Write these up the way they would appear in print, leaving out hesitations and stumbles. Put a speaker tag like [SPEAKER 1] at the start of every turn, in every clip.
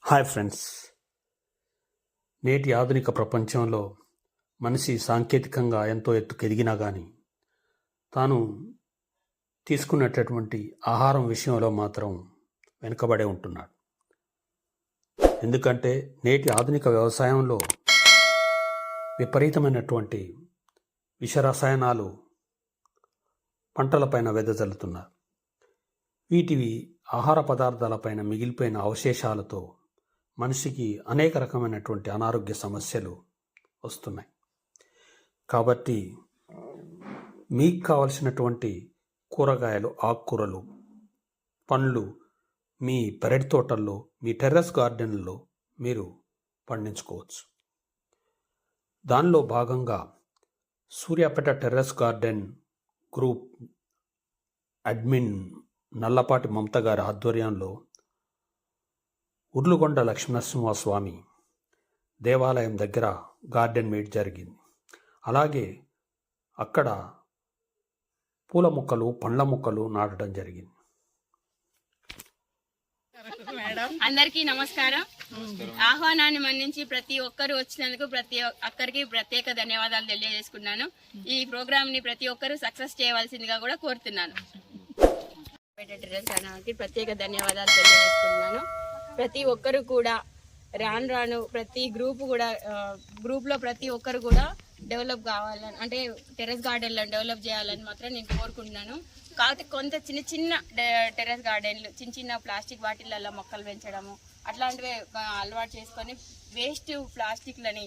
[SPEAKER 1] Hi friends, నేటి ఆధునిక ప్రపంచంలో మనిషి సాంకేతికంగా ఎంతో ఎత్తుకెదిగినా కానీ తాను తీసుకునేటటువంటి ఆహారం విషయంలో మాత్రం వెనుకబడే ఉంటున్నాడు. ఎందుకంటే నేటి ఆధునిక వ్యవసాయంలో విపరీతమైనటువంటి విషరసాయనాలు పంటలపైన వెదజల్లుతున్నారు. వీటివి ఆహార పదార్థాలపైన మిగిలిపోయిన అవశేషాలతో మనిషికి అనేక రకమైనటువంటి అనారోగ్య సమస్యలు వస్తున్నాయి. కాబట్టి మీకు కావలసినటువంటి కూరగాయలు, ఆకుకూరలు, పండ్లు మీ పెరటి తోటల్లో, మీ టెర్రస్ గార్డెన్లలో మీరు పండించుకోవచ్చు. దానిలో భాగంగా Suryapet terrace garden group admin Nallapati Mamata గారి ఆధ్వర్యంలో ఉర్లుగొండ లక్ష్మీనరసింహస్వామి దేవాలయం దగ్గర గార్డెన్ మీట్ జరిగింది. అలాగే అక్కడ పూల మొక్కలు, పండ్ల మొక్కలు నాటడం జరిగింది.
[SPEAKER 2] అందరికీ నమస్కారం. ఆహ్వానాన్ని మన్నించి ప్రతి ఒక్కరు వచ్చినందుకు ప్రతి ఒక్కరికి ప్రత్యేక ధన్యవాదాలు తెలియజేసుకున్నాను. ఈ ప్రోగ్రామ్ ని ప్రతి ఒక్కరు సక్సెస్ చేయవలసిందిగా కూడా కోరుతున్నాను. ప్రత్యేక ధన్యవాదాలు తెలియజేసుకుంటున్నాను. ప్రతి ఒక్కరు కూడా రాను ప్రతి గ్రూప్లో ప్రతి ఒక్కరు కూడా డెవలప్ కావాలని, అంటే టెర్రస్ గార్డెన్లను డెవలప్ చేయాలని మాత్రం నేను కోరుకుంటున్నాను. కాకపోతే కొంత చిన్న చిన్న టెర్రస్ గార్డెన్లు, చిన్న చిన్న ప్లాస్టిక్ వాటిలలో మొక్కలు పెంచడము అట్లాంటివి అలవాటు చేసుకొని వేస్ట్ ప్లాస్టిక్లని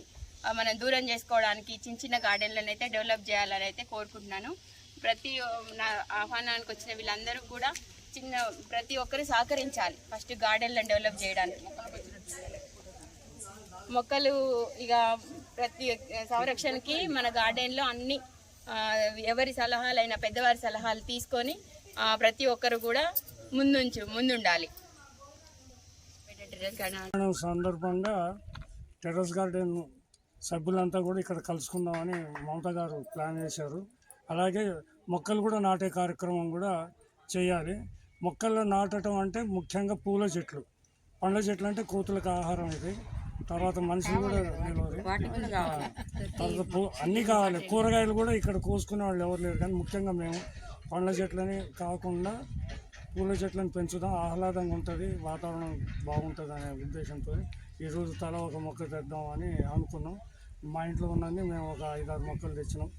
[SPEAKER 2] మనం దూరం చేసుకోవడానికి చిన్న చిన్న గార్డెన్లను అయితే డెవలప్ చేయాలని అయితే కోరుకుంటున్నాను. నా ఆహ్వానానికి వచ్చిన వీళ్ళందరూ కూడా ప్రతి ఒక్కరు సహకరించాలి. ఫస్ట్ గార్డెన్లను డెవలప్ చేయడానికి మొక్కలు ఇక ప్రతి సంరక్షణకి మన గార్డెన్లో అన్ని ఎవరి సలహాలైనా పెద్దవారి సలహాలు తీసుకొని ప్రతి ఒక్కరు కూడా ముందుండాలి.
[SPEAKER 3] సందర్భంగా టెర్రస్ గార్డెన్ సభ్యులంతా కూడా ఇక్కడ కలుసుకుందామని మమత గారు ప్లాన్ చేశారు. అలాగే మొక్కలు కూడా నాటే కార్యక్రమం కూడా చేయాలి. మొక్కలు నాటడం అంటే ముఖ్యంగా పూల చెట్లు, పండ్ల చెట్లు అంటే కోతులకు ఆహారం ఇది. తర్వాత మనుషులు కూడా తర్వాత అన్నీ కావాలి. కూరగాయలు కూడా ఇక్కడ కోసుకునే వాళ్ళు ఎవరు లేరు, కానీ ముఖ్యంగా మేము పండ్ల చెట్లని కాకుండా పూల చెట్లను పెంచుదాం, ఆహ్లాదంగా ఉంటుంది, వాతావరణం బాగుంటుంది అనే ఉద్దేశంతో ఈరోజు తల ఒక మొక్క తెద్దాం అని అనుకున్నాం. మా ఇంట్లో ఉన్నది మేము ఒక 5-6 మొక్కలు తెచ్చినాం.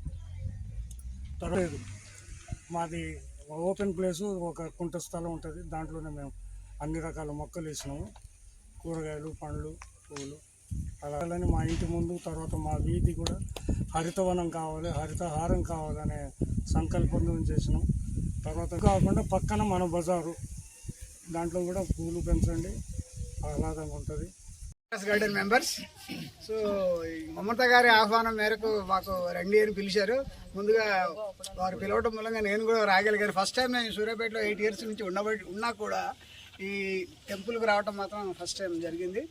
[SPEAKER 3] తర్వాత మాది ఓపెన్ ప్లేసు, ఒక కుంట స్థలం ఉంటుంది, దాంట్లోనే మేము అన్ని రకాల మొక్కలు వేసినాము. కూరగాయలు, పండ్లు, పువ్వులు అలాగని మా ఇంటి ముందు, తర్వాత మా వీధి కూడా హరితవనం కావాలి, హరితహారం కావాలనే సంకల్పంతో చేసినాం. తర్వాత కాకుండా పక్కన మన బజారు, దాంట్లో కూడా పూలు పెంచండి, ఆహ్లాదంగా ఉంటుంది.
[SPEAKER 4] గార్డెన్ మెంబర్స్, సో మమత గారి ఆహ్వానం మేరకు మాకు రండి అని పిలిచారు. ముందుగా వారు పిలవడం మూలంగా నేను కూడా రాగలిగాను. ఫస్ట్ టైం నేను సూర్యాపేటలో 8 years నుంచి ఉన్నా కూడా ఈ టెంపుల్కి రావడం మాత్రం ఫస్ట్ టైం జరిగింది.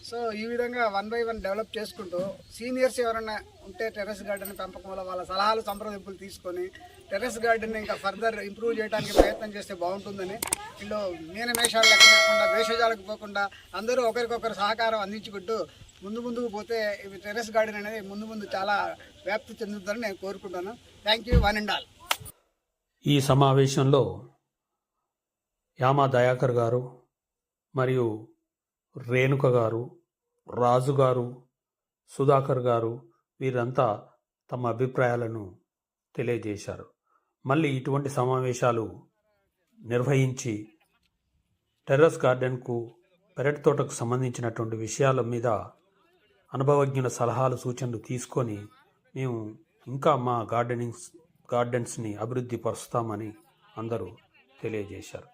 [SPEAKER 4] సో ఈ విధంగా 1 by 1 డెవలప్ చేసుకుంటూ సీనియర్స్ ఎవరైనా ఉంటే టెర్రస్ గార్డెన్ పెంపకంలో వాళ్ళ సలహాలు, సంప్రదింపులు తీసుకొని టెర్రస్ గార్డెన్ ఇంకా ఫర్దర్ ఇంప్రూవ్ చేయడానికి ప్రయత్నం చేస్తే బాగుంటుందని, ఇందులో మీనమేషాలు లెక్క పెట్టకుండా, భేషజాలకు పోకుండా అందరూ ఒకరికొకరు సహకారం అందించుకుంటూ ముందుకు పోతే ఇవి టెర్రస్ గార్డెన్ అనేది ముందు చాలా వ్యాప్తి చెందుతుందని నేను కోరుకుంటాను. Thank you, one and all.
[SPEAKER 1] ఈ సమావేశంలో యామా దయాకర్ గారు మరియు రేణుక గారు, రాజు గారు, సుధాకర్ గారు వీరంతా తమ అభిప్రాయాలను తెలియజేశారు. మళ్ళీ ఇటువంటి సమావేశాలు నిర్వహించి టెర్రస్ గార్డెన్కు, పెరటి తోటకు సంబంధించినటువంటి విషయాల మీద అనుభవజ్ఞుల సలహాలు, సూచనలు తీసుకొని మేము ఇంకా మా గార్డెన్స్ని అభివృద్ధి పరుస్తామని అందరూ తెలియజేశారు.